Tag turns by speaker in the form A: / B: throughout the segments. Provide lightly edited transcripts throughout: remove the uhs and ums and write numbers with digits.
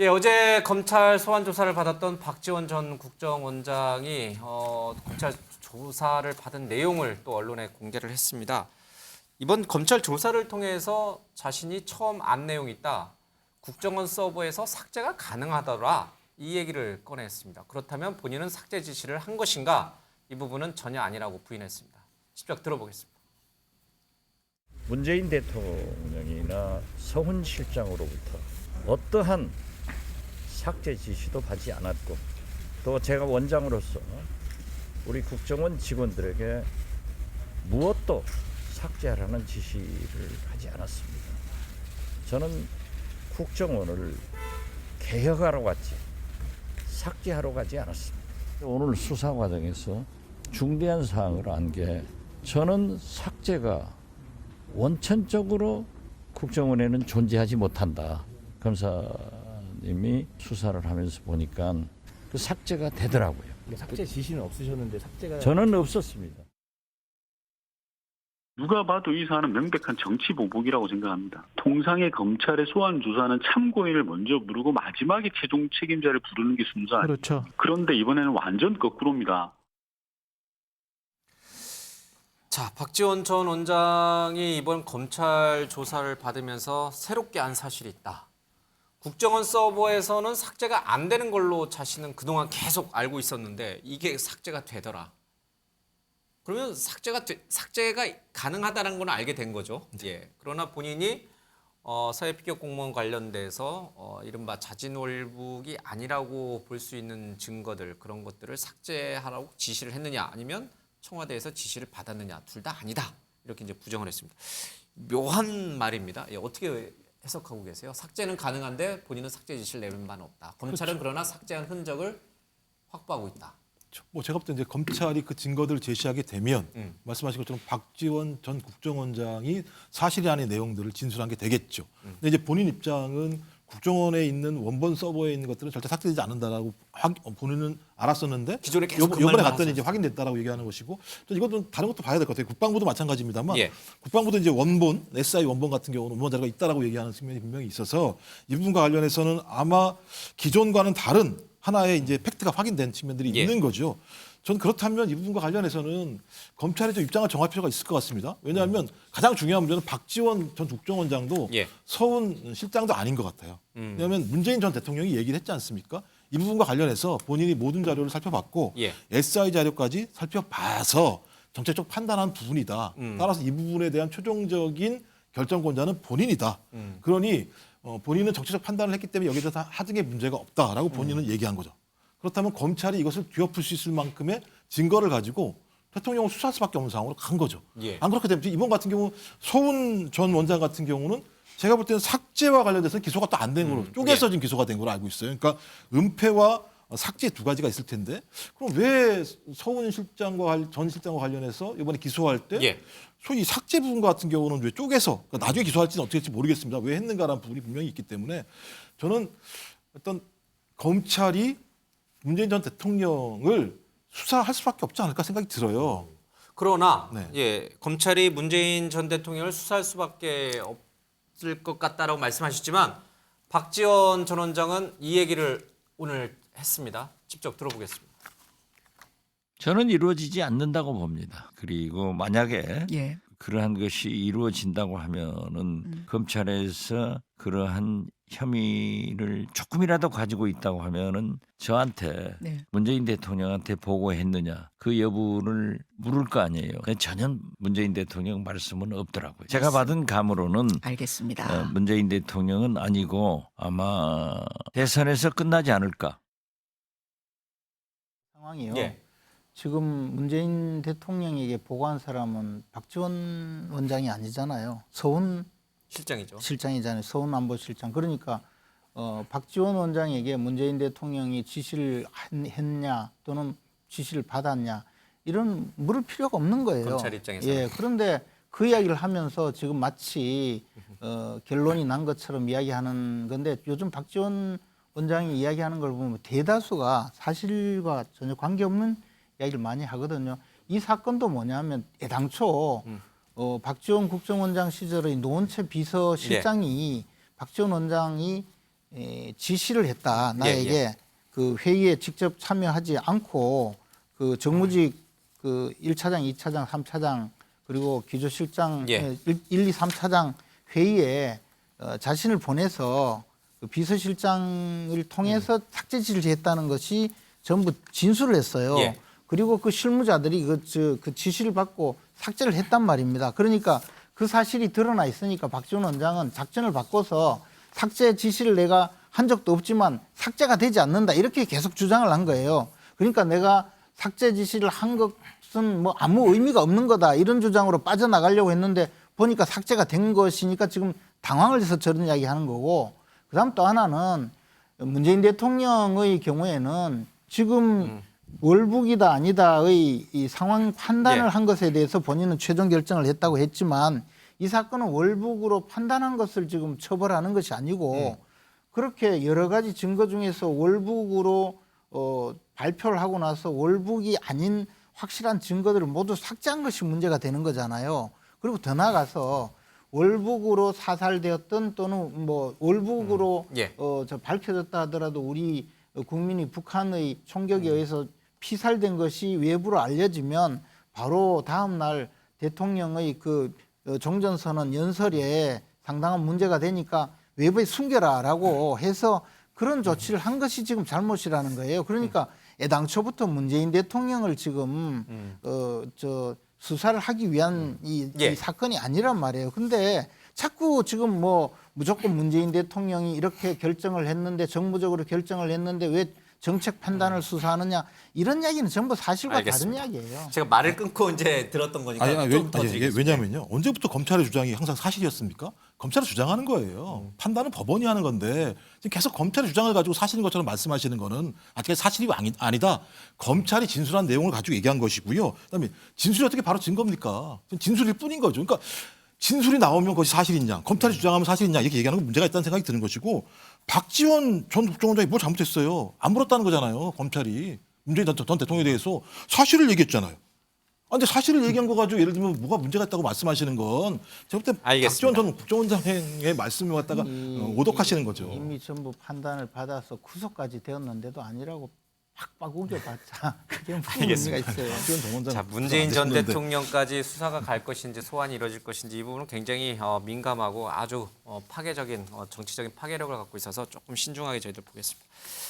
A: 예, 어제 검찰 소환 조사를 받았던 박지원 전 국정원장이 검찰 조사를 받은 내용을 또 언론에 공개를 했습니다. 이번 검찰 조사를 통해서 자신이 처음 안 내용이 있다. 국정원 서버에서 삭제가 가능하더라. 이 얘기를 꺼냈습니다. 그렇다면 본인은 삭제 지시를 한 것인가? 이 부분은 전혀 아니라고 부인했습니다. 직접 들어보겠습니다.
B: 문재인 대통령이나 서훈 실장으로부터 어떠한 삭제 지시도 받지 않았고 또 제가 원장으로서 우리 국정원 직원들에게 무엇도 삭제하라는 지시를 하지 않았습니다. 저는 국정원을 개혁하러 갔지 삭제하러 가지 않았습니다. 오늘 수사 과정에서 중대한 사항을 안 게 저는 삭제가 원천적으로 국정원에는 존재하지 못한다. 검사님이 수사를 하면서 보니까 그 삭제가 되더라고요.
C: 삭제 지시는 없으셨는데 삭제가
B: 저는 없었습니다.
D: 누가 봐도 이 사안은 명백한 정치 보복이라고 생각합니다. 통상의 검찰의 소환 조사는 참고인을 먼저 부르고 마지막에 최종 책임자를 부르는 게 순서 아니에요.
C: 그렇죠.
D: 그런데 이번에는 완전 거꾸로입니다.
A: 자, 박지원 전 원장이 이번 검찰 조사를 받으면서 새롭게 안 사실이 있다. 국정원 서버에서는 삭제가 안 되는 걸로 자신은 그동안 계속 알고 있었는데 이게 삭제가 되더라. 그러면 삭제가 가능하다는 건 알게 된 거죠. 예. 그러나 본인이 사회피격 공무원 관련돼서 이른바 자진월북이 아니라고 볼 수 있는 증거들 그런 것들을 삭제하라고 지시를 했느냐 아니면 청와대에서 지시를 받았느냐 둘 다 아니다. 이렇게 이제 부정을 했습니다. 묘한 말입니다. 예, 어떻게 해석하고 계세요? 삭제는 가능한데 본인은 삭제 지시를 내린 바는 없다. 검찰은 그러나 삭제한 흔적을 확보하고 있다.
C: 뭐 제가 볼 때 이제 검찰이 그 증거들을 제시하게 되면 말씀하신 것처럼 박지원 전 국정원장이 사실이 아닌 내용들을 진술한 게 되겠죠. 근데 이제 본인 입장은 국정원에 있는 원본 서버에 있는 것들은 절대 삭제되지 않는다라고 본인은 알았었는데
A: 기존에 계속 그
C: 이번에
A: 말만
C: 갔더니 이제
A: 하셨어요.
C: 확인됐다라고 얘기하는 것이고 이것도 다른 것도 봐야 될 것 같아요. 국방부도 마찬가지입니다만
A: 예.
C: 국방부도 이제 원본 SI 원본 같은 경우는 원본 자료가 있다라고 얘기하는 측면이 분명히 있어서 이 부분과 관련해서는 아마 기존과는 다른 하나의 이제 팩트가 확인된 측면들이
A: 예.
C: 있는 거죠. 전 그렇다면 이 부분과 관련해서는 검찰이 좀 입장을 정할 필요가 있을 것 같습니다. 왜냐하면 가장 중요한 문제는 박지원 전 국정원장도
A: 예.
C: 서훈 실장도 아닌 것 같아요. 왜냐하면 문재인 전 대통령이 얘기를 했지 않습니까? 이 부분과 관련해서 본인이 모든 자료를 살펴봤고
A: 예.
C: SI 자료까지 살펴봐서 정책적 판단한 부분이다. 따라서 이 부분에 대한 최종적인 결정권자는 본인이다. 그러니 본인은 정치적 판단을 했기 때문에 여기에 대해서 하등의 문제가 없다라고 본인은 얘기한 거죠. 그렇다면 검찰이 이것을 뒤엎을 수 있을 만큼의 증거를 가지고 대통령을 수사할 수밖에 없는 상황으로 간 거죠.
A: 예.
C: 안 그렇게 되면 이번 같은 경우 서훈 전 원장 같은 경우는 제가 볼 때는 삭제와 관련돼서 기소가 또 안 된 거로 쪼개서 지금 기소가 된 걸로 알고 있어요. 그러니까 은폐와 삭제 두 가지가 있을 텐데 그럼 왜 서훈 실장과 전 실장과 관련해서 이번에 기소할 때
A: 예.
C: 소위 삭제 부분 같은 경우는 왜 쪼개서 그러니까 나중에 기소할지는 어떻게 될지 모르겠습니다. 왜 했는가라는 부분이 분명히 있기 때문에 저는 어떤 검찰이 문재인 전 대통령을 수사할 수밖에 없지 않을까 생각이 들어요.
A: 그러나
C: 네.
A: 예, 검찰이 문재인 전 대통령을 수사할 수밖에 없을 것 같다라고 말씀하셨지만 박지원 전 원장은 이 얘기를 오늘 했습니다. 직접 들어보겠습니다.
B: 저는 이루어지지 않는다고 봅니다. 그리고 만약에
E: 예.
B: 그러한 것이 이루어진다고 하면은 검찰에서 그러한 혐의를 조금이라도 가지고 있다고 하면은 저한테
E: 네.
B: 문재인 대통령한테 보고했느냐 그 여부를 물을 거 아니에요. 전혀 문재인 대통령 말씀은 없더라고요. 제가 받은 감으로는
E: 알겠습니다.
B: 문재인 대통령은 아니고 아마 대선에서 끝나지 않을까.
F: 상황이요.
A: 예.
F: 지금 문재인 대통령에게 보고한 사람은 박지원 원장이 아니잖아요. 서훈
A: 실장이죠.
F: 실장이잖아요. 서훈 안보실장. 그러니까 박지원 원장에게 문재인 대통령이 지시를 했냐 또는 지시를 받았냐 이런 물을 필요가 없는 거예요.
A: 검찰 입장에서는.
F: 예. 그런데 그 이야기를 하면서 지금 마치 결론이 난 것처럼 이야기하는 건데 요즘 박지원 원장이 이야기하는 걸 보면 대다수가 사실과 전혀 관계없는 이야기를 많이 하거든요. 이 사건도 뭐냐면 애당초 박지원 국정원장 시절의 노원채 비서실장이 박지원 원장이 지시를 했다. 나에게
A: 예.
F: 그 회의에 직접 참여하지 않고 그 정무직 그 1차장, 2차장, 3차장 그리고 기조실장
A: 예.
F: 1, 2, 3차장 회의에 자신을 보내서 그 비서실장을 통해서 삭제 지시했다는 것이 전부 진술을 했어요.
A: 예.
F: 그리고 그 실무자들이 그 지시를 받고 삭제를 했단 말입니다. 그러니까 그 사실이 드러나 있으니까 박지원 원장은 작전을 바꿔서 삭제 지시를 내가 한 적도 없지만 삭제가 되지 않는다 이렇게 계속 주장을 한 거예요. 그러니까 내가 삭제 지시를 한 것은 뭐 아무 의미가 없는 거다 이런 주장으로 빠져나가려고 했는데 보니까 삭제가 된 것이니까 지금 당황을 해서 저런 이야기 하는 거고 그다음 또 하나는 문재인 대통령의 경우에는 지금 월북이다 아니다의 이 상황 판단을
A: 예.
F: 한 것에 대해서 본인은 최종 결정을 했다고 했지만 이 사건은 월북으로 판단한 것을 지금 처벌하는 것이 아니고 그렇게 여러 가지 증거 중에서 월북으로 발표를 하고 나서 월북이 아닌 확실한 증거들을 모두 삭제한 것이 문제가 되는 거잖아요. 그리고 더 나아가서 월북으로 사살되었던 또는 뭐 월북으로
A: 예.
F: 저 밝혀졌다 하더라도 우리 국민이 북한의 총격에 의해서 피살된 것이 외부로 알려지면 바로 다음 날 대통령의 그 종전선언 연설에 상당한 문제가 되니까 외부에 숨겨라라고 해서 그런 조치를 한 것이 지금 잘못이라는 거예요. 그러니까 애당초부터 문재인 대통령을 지금 저 수사를 하기 위한 이 사건이 아니란 말이에요. 근데 자꾸 지금 뭐 무조건 문재인 대통령이 이렇게 결정을 했는데 정무적으로 결정을 했는데 왜 정책 판단을 수사하느냐 이런 이야기는 전부 사실과
A: 알겠습니다.
F: 다른 이야기예요.
A: 제가 말을 끊고 이제 들었던 거니까 좀 더 드리겠습니다.
C: 왜냐면요. 언제부터 검찰의 주장이 항상 사실이었습니까? 검찰이 주장하는 거예요. 판단은 법원이 하는 건데 지금 계속 검찰의 주장을 가지고 사실인 것처럼 말씀하시는 거는 아직 사실이 아니다. 검찰이 진술한 내용을 가지고 얘기한 것이고요. 그다음에 진술이 어떻게 바로 증거입니까? 진술일 뿐인 거죠. 그러니까 진술이 나오면 그것이 사실이냐, 검찰이 주장하면 사실이냐 이렇게 얘기하는 건 문제가 있다는 생각이 드는 것이고 박지원 전 국정원장이 뭘 잘못했어요? 안 물었다는 거잖아요. 검찰이 문재인 전 대통령에 대해서 사실을 얘기했잖아요. 근데 사실을 얘기한 거 가지고 예를 들면 뭐가 문제가 있다고 말씀하시는 건 제가 볼 때 박지원 전 국정원장의 말씀을 갖다가 오독하시는 거죠.
F: 이미 전부 판단을 받아서 구속까지 되었는데도 아니라고 팍팍 우겨봤자 그게 무슨 의미가 있어요.
C: 박지원 전 원장
A: 자, 문재인 전
C: 안 됐는데.
A: 대통령까지 수사가 갈 것인지 소환이 이루어질 것인지 이 부분은 굉장히 민감하고 아주 파괴적인 정치적인 파괴력을 갖고 있어서 조금 신중하게 저희들 보겠습니다.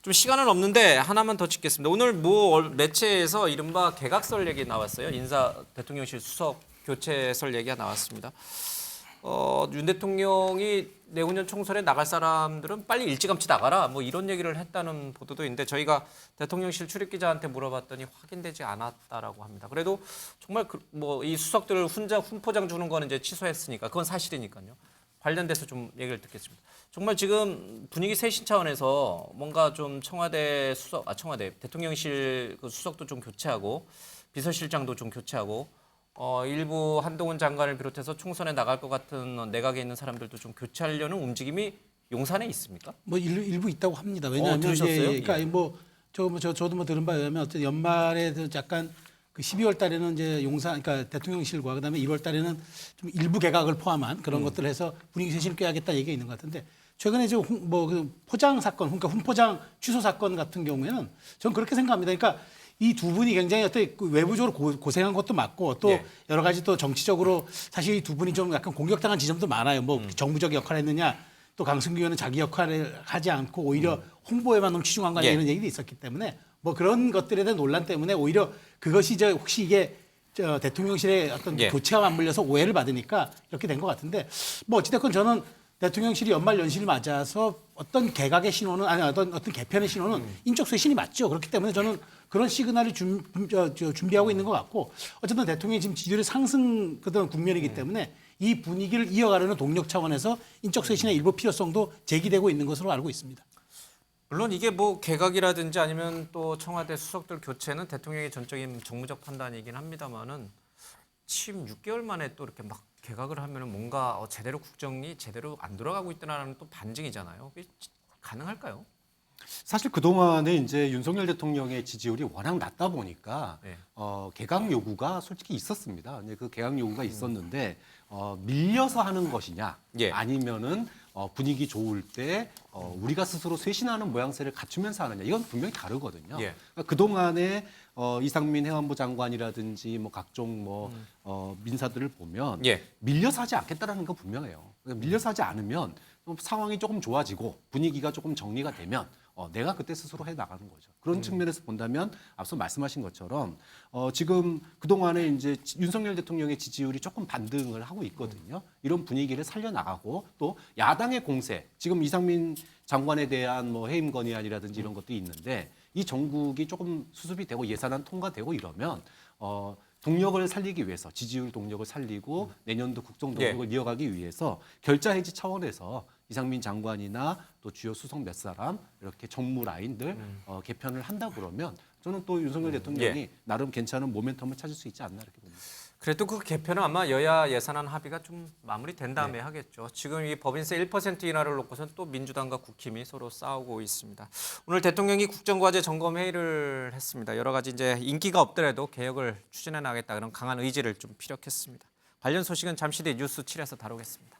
A: 좀 시간은 없는데 하나만 더 짚겠습니다. 오늘 뭐 매체에서 이른바 개각설 얘기 나왔어요. 인사 대통령실 수석 교체설 얘기가 나왔습니다. 윤 대통령이 내후년 총선에 나갈 사람들은 빨리 일찌감치 나가라 뭐 이런 얘기를 했다는 보도도 있는데 저희가 대통령실 출입기자한테 물어봤더니 확인되지 않았다라고 합니다. 그래도 정말 뭐 이 수석들을 훈포장 주는 거는 이제 취소했으니까 그건 사실이니까요. 관련돼서 좀 얘기를 듣겠습니다. 정말 지금 분위기 쇄신 차원에서 뭔가 좀 청와대 대통령실 그 수석도 좀 교체하고 비서실장도 좀 교체하고 일부 한동훈 장관을 비롯해서 총선에 나갈 것 같은 내각에 있는 사람들도 좀 교체하려는 움직임이 용산에 있습니까?
E: 뭐 일부 있다고 합니다. 왜냐하면
A: 들으셨어요?
E: 이제 그러니까 저도 뭐 들은 바에 의하면 어쨌든 연말에 약간 그 12월 달에는 이제 용산 그러니까 대통령실과 그다음에 1월 달에는 좀 일부 개각을 포함한 그런 것들을 해서 분위기 쇄신을 꾀하겠다 얘기가 있는 것 같은데 최근에 이제 그 포장 사건, 그러니까 훈포장 취소 사건 같은 경우에는 저는 그렇게 생각합니다. 그러니까 이 두 분이 굉장히 어떤 외부적으로 고생한 것도 맞고 또 여러 가지 또 정치적으로 사실 이 두 분이 좀 약간 공격당한 지점도 많아요. 뭐 정부적 역할을 했느냐 또 강승규 의원은 자기 역할을 하지 않고 오히려 홍보에만 너무 치중한 거 아니냐 이런 얘기도 있었기 때문에 뭐 그런 것들에 대한 논란 때문에 오히려 그것이 이제 혹시 이게 대통령실의 어떤 교체와 맞물려서 오해를 받으니까 이렇게 된 것 같은데 뭐 어찌됐건 저는 대통령실이 연말 연시를 맞아서 어떤 개각의 신호는 아니 어떤 개편의 신호는 인적 쇄신이 맞죠. 그렇기 때문에 저는 그런 시그널을 준비하고 있는 것 같고 어쨌든 대통령이 지금 지지율이 상승 국면이기 때문에 이 분위기를 이어가려는 동력 차원에서 인적 쇄신의 일부 필요성도 제기되고 있는 것으로 알고 있습니다.
A: 물론 이게 뭐 개각이라든지 아니면 또 청와대 수석들 교체는 대통령의 전적인 정무적 판단이긴 합니다만은 지금 6개월 만에 또 이렇게 막 개각을 하면은 뭔가 제대로 국정이 제대로 안 돌아가고 있다는 또 반증이잖아요. 이게 가능할까요?
G: 사실 그동안에 이제 윤석열 대통령의 지지율이 워낙 낮다 보니까 개각 요구가 솔직히 있었습니다. 그 개각 요구가 있었는데 밀려서 하는 것이냐 아니면은 분위기 좋을 때 우리가 스스로 쇄신하는 모양새를 갖추면서 하느냐 이건 분명히 다르거든요.
A: 예.
G: 그러니까 그동안에 이상민 해안부 장관이라든지 뭐 각종 민사들을 보면
A: 예.
G: 밀려서 하지 않겠다라는 건 분명해요. 그러니까 밀려서 하지 않으면 좀 상황이 조금 좋아지고 분위기가 조금 정리가 되면 내가 그때 스스로 해 나가는 거죠. 그런 측면에서 본다면 앞서 말씀하신 것처럼 지금 그동안에 이제 윤석열 대통령의 지지율이 조금 반등을 하고 있거든요. 이런 분위기를 살려나가고 또 야당의 공세, 지금 이상민 장관에 대한 뭐 해임 건의안이라든지 이런 것도 있는데 이 정국이 조금 수습이 되고 예산안 통과되고 이러면 동력을 살리기 위해서 지지율 동력을 살리고 내년도 국정 동력을 이어가기 위해서 결자 해지 차원에서 이상민 장관이나 또 주요 수석 몇 사람 이렇게 정무 라인들 개편을 한다 그러면 저는 또 윤석열 대통령이 나름 괜찮은 모멘텀을 찾을 수 있지 않나 이렇게 봅니다.
A: 그래도 그 개편은 아마 여야 예산안 합의가 좀 마무리된 다음에 하겠죠. 지금 이 법인세 1% 인하를 놓고선 또 민주당과 국힘이 서로 싸우고 있습니다. 오늘 대통령이 국정과제 점검 회의를 했습니다. 여러 가지 이제 인기가 없더라도 개혁을 추진해 나가겠다 그런 강한 의지를 좀 피력했습니다. 관련 소식은 잠시 뒤 뉴스 7에서 다루겠습니다.